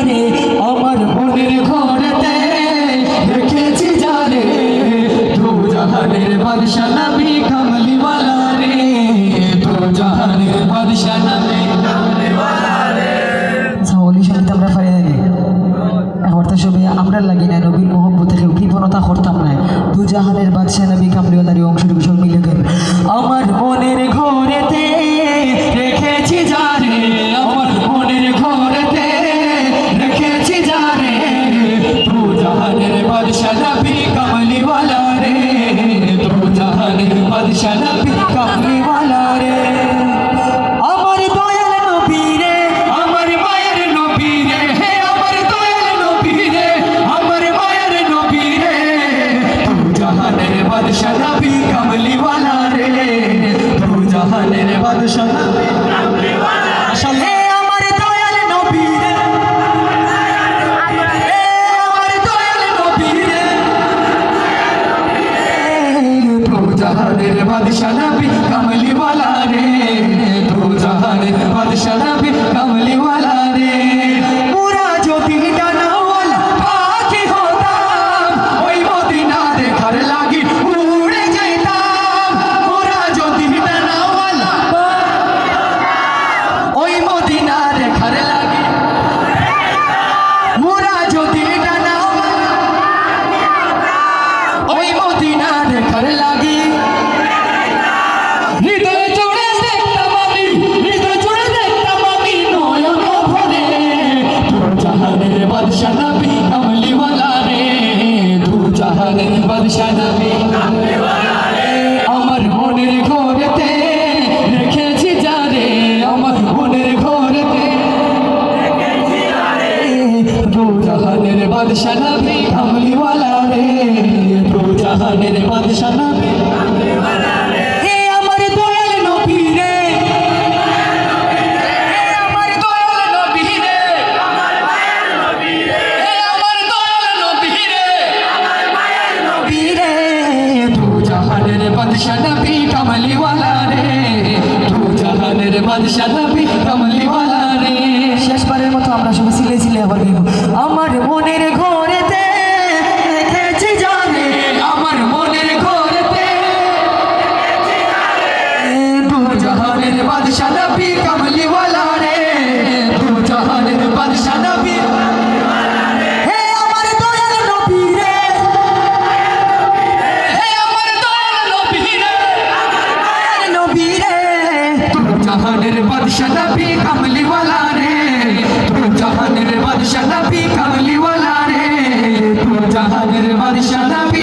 রে আমার মনের ঘরেতে রেখেছি জানে দু জাহানের বাদশা নবী কামলিওয়ালা রে দু জাহানের বাদশা নবী কামলিওয়ালা রে সাওলি সঙ্গীত আমরা পারি না এখন তো সবই আমরা লাগি না নবীর মোহাম্মদ থেকে কৃপণতা করতাম না দু জাহানের বাদশা নবী কামলিওয়ালা রে অংশটুকু সব মিলে গেল আমার মনের ঘরেতে রেখেছি জানে আমার মনের ঘরেতে রেখেছি জানে দু জাহানের বাদশা নবী কামলিওয়ালা রে দু জাহানের বাদশা নবী কামলিওয়ালা রে আমার দয়াল নবী রে আমার মায়ের নবী রে হে আমার দয়াল নবী রে আমার মায়ের নবী রে দু জাহানের বাদশা নবী কামলিওয়ালা রে দু জাহানের বাদশা নবী কামলিওয়ালা হে আমার দয়াল নবী রে আমার দয়াল নবী রে দু জাহানের বাদশা নবী কামলিওয়ালা রে দু জাহানের বাদশা নবী কামলিওয়ালা রে পুরা যদি ডানাওয়ালা পাখি হতাম ওই মদিনা দেখার লাগি উড়ে যেতাম পুরা যদি ডানাওয়ালা ওই মদিনা দেখার লাগি পুরা যদি ডানাওয়ালা ওই মদিনা দেখার লাগি হৃদয় জুড়ে দেখতাম আমি হৃদয় জুড়ে দেখতাম আমি নয়ন ভরে দু জাহানের বাদশা নবী কামলিওয়ালা রে দু জাহানের বাদশা নবী কামলিওয়ালা রে আমার মনের ঘরেতে রেখেছি জানে আমার মনের ঘরেতে রেখেছি জানে দু জাহানের বাদশা নবী কামলিওয়ালা রে দু জাহানের বাদশা নবী কামলিওয়ালা রে হে আমার দয়াল নবী রে হে আমার দয়াল নবী রে আমার মায়ের নবী রে হে আমার দয়াল নবী রে আমার মায়ের নবী রে দু জাহানের বাদশা নবী কামলিওয়ালা রে দু জাহানের বাদশা নবী কামলিওয়ালা রে শেষবারের মতো আমরা সবাই সিলে সিলে আবার গাইব আমার মনের ঘরেতে রেখেছি জানে আমার মনের ঘরেতে দু জাহানের বাদশা নবী কামলিওয়ালা রে দু জাহানের বাদশা নবী হে আমার দয়াল নবী রে হে আমার দয়াল নবী রে আমার দয়াল নবী রে দু জাহানের বাদশা নবী কামলিওয়ালা রে দু জাহানের বাদশা নবী কামলিওয়ালা রে দু জাহানের বাদশা নবী